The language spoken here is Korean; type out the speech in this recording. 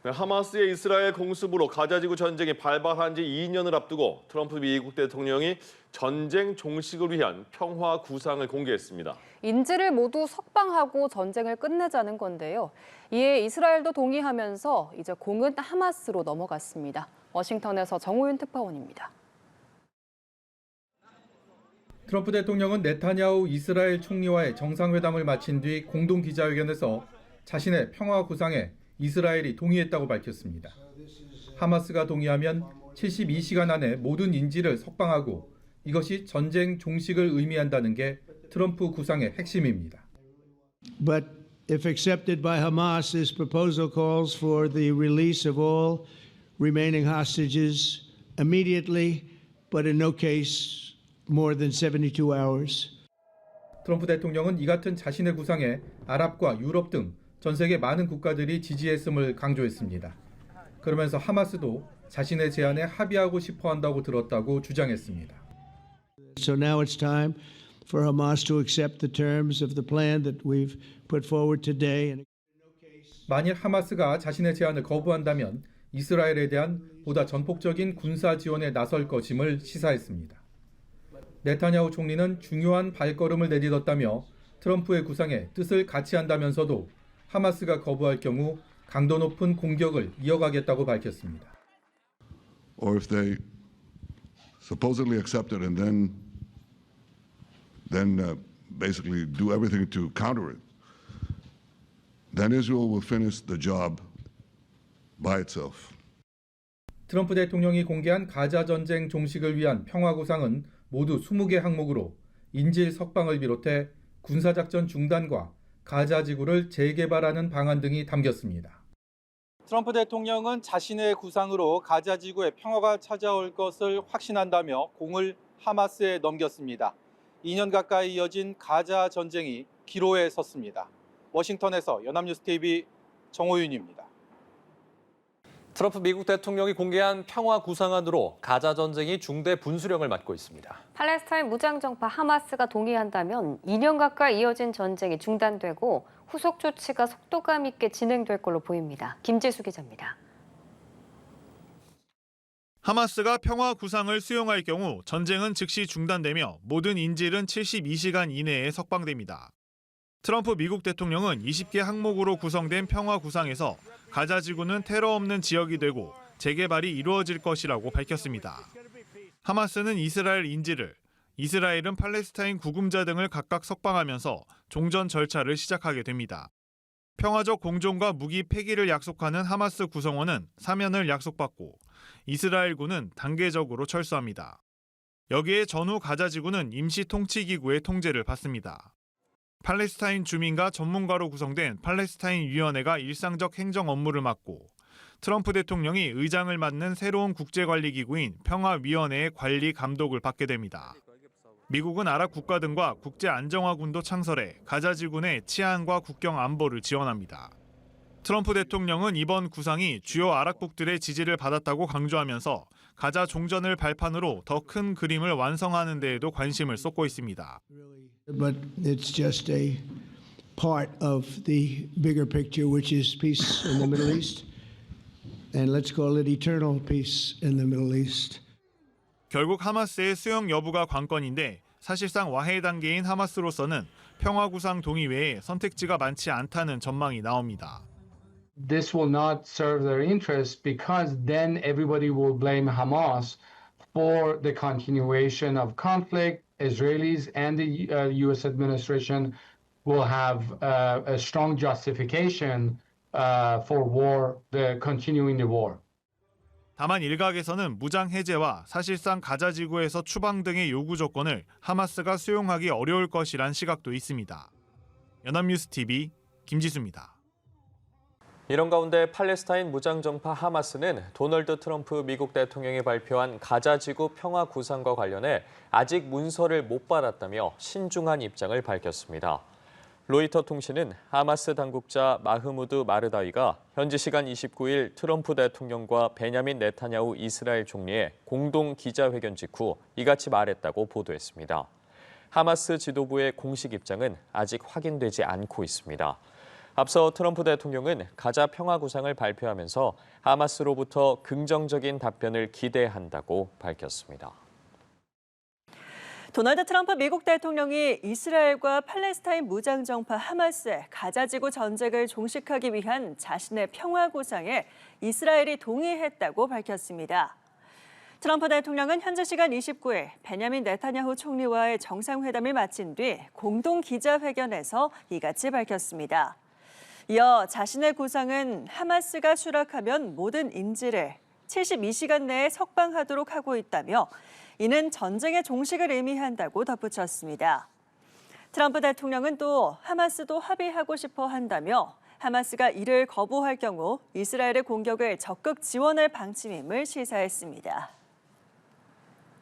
네, 하마스의 이스라엘 공습으로 가자지구 전쟁이 발발한 지 2년을 앞두고 트럼프 미국 대통령이 전쟁 종식을 위한 평화 구상을 공개했습니다. 인질을 모두 석방하고 전쟁을 끝내자는 건데요. 이에 이스라엘도 동의하면서 이제 공은 하마스로 넘어갔습니다. 워싱턴에서 정호윤 특파원입니다. 트럼프 대통령은 네타냐후 이스라엘 총리와의 정상회담을 마친 뒤 공동 기자회견에서 자신의 평화 구상에 이스라엘이 동의했다고 밝혔습니다. 하마스가 동의하면 72시간 안에 모든 인질을 석방하고 이것이 전쟁 종식을 의미한다는 게 트럼프 구상의 핵심입니다. But if accepted by Hamas, this proposal calls for the release of all remaining hostages immediately, but in no case more than 72 hours. 트럼프 대통령은 이 같은 자신의 구상에 아랍과 유럽 등 전 세계 많은 국가들이 지지했음을 강조했습니다. 그러면서 하마스도 자신의 제안에 합의하고 싶어 한다고 들었다고 주장했습니다. So now it's time for Hamas to accept the terms of the plan that we've put forward today. 만일 하마스가 자신의 제안을 거부한다면 이스라엘에 대한 보다 전폭적인 군사 지원에 나설 것임을 시사했습니다. 네타냐후 총리는 중요한 발걸음을 내딛었다며 트럼프의 구상에 뜻을 같이 한다면서도 하마스가 거부할 경우 강도 높은 공격을 이어가겠다고 밝혔습니다. Or if they supposedly accept it and then basically do everything to counter it, then Israel will finish the job by itself. 트럼프 대통령이 공개한 가자 전쟁 종식을 위한 평화 구상은 모두 20개 항목으로 인질 석방을 비롯해 군사작전 중단과 가자 지구를 재개발하는 방안 등이 담겼습니다. 트럼프 대통령은 자신의 구상으로 가자 지구에 평화가 찾아올 것을 확신한다며 공을 하마스에 넘겼습니다. 2년 가까이 이어진 가자 전쟁이 기로에 섰습니다. 워싱턴에서 연합뉴스TV 정호윤입니다. 트럼프 미국 대통령이 공개한 평화 구상안으로 가자 전쟁이 중대 분수령을 맞고 있습니다. 팔레스타인 무장정파 하마스가 동의한다면 2년 가까이 이어진 전쟁이 중단되고 후속 조치가 속도감 있게 진행될 걸로 보입니다. 김지수 기자입니다. 하마스가 평화 구상을 수용할 경우 전쟁은 즉시 중단되며 모든 인질은 72시간 이내에 석방됩니다. 트럼프 미국 대통령은 20개 항목으로 구성된 평화 구상에서 가자 지구는 테러 없는 지역이 되고 재개발이 이루어질 것이라고 밝혔습니다. 하마스는 이스라엘 인질을, 이스라엘은 팔레스타인 구금자 등을 각각 석방하면서 종전 절차를 시작하게 됩니다. 평화적 공존과 무기 폐기를 약속하는 하마스 구성원은 사면을 약속받고 이스라엘군은 단계적으로 철수합니다. 여기에 전후 가자 지구는 임시 통치기구의 통제를 받습니다. 팔레스타인 주민과 전문가로 구성된 팔레스타인 위원회가 일상적 행정 업무를 맡고 트럼프 대통령이 의장을 맡는 새로운 국제관리기구인 평화위원회의 관리 감독을 받게 됩니다. 미국은 아랍 국가 등과 국제안정화군도 창설해 가자 지구 내 치안과 국경 안보를 지원합니다. 트럼프 대통령은 이번 구상이 주요 아랍국들의 지지를 받았다고 강조하면서 가자 종전을 발판으로 더 큰 그림을 완성하는 데에도 관심을 쏟고 있습니다. But it's just a part of the bigger picture, which is peace in the Middle East. And let's call it eternal peace in the Middle East. 결국 하마스의 수용 여부가 관건인데 사실상 와해 단계인 하마스로서는 평화 구상 동의 외에 선택지가 많지 않다는 전망이 나옵니다. This will not serve their interests because then everybody will blame Hamas for the continuation of conflict. Israelis and the U.S. administration will have a strong justification for war, continuing the war. 다만 일각에서는 무장 해제와 사실상 가자 지구에서 추방 등의 요구 조건을 하마스가 수용하기 어려울 것이란 시각도 있습니다. 연합뉴스TV 김지수입니다. 이런 가운데 팔레스타인 무장정파 하마스는 도널드 트럼프 미국 대통령이 발표한 가자 지구 평화 구상과 관련해 아직 문서를 못 받았다며 신중한 입장을 밝혔습니다. 로이터 통신은 하마스 당국자 마흐무드 마르다위가 현지 시간 29일 트럼프 대통령과 베냐민 네타냐후 이스라엘 총리의 공동 기자회견 직후 이같이 말했다고 보도했습니다. 하마스 지도부의 공식 입장은 아직 확인되지 않고 있습니다. 앞서 트럼프 대통령은 가자 평화 구상을 발표하면서 하마스로부터 긍정적인 답변을 기대한다고 밝혔습니다. 도널드 트럼프 미국 대통령이 이스라엘과 팔레스타인 무장정파 하마스의 가자지구 전쟁을 종식하기 위한 자신의 평화 구상에 이스라엘이 동의했다고 밝혔습니다. 트럼프 대통령은 현지 시간 29일 베냐민 네타냐후 총리와의 정상회담을 마친 뒤 공동 기자회견에서 이같이 밝혔습니다. 이어 자신의 구상은 하마스가 추락하면 모든 인질을 72시간 내에 석방하도록 하고 있다며 이는 전쟁의 종식을 의미한다고 덧붙였습니다. 트럼프 대통령은 또 하마스도 합의하고 싶어 한다며 하마스가 이를 거부할 경우 이스라엘의 공격을 적극 지원할 방침임을 시사했습니다.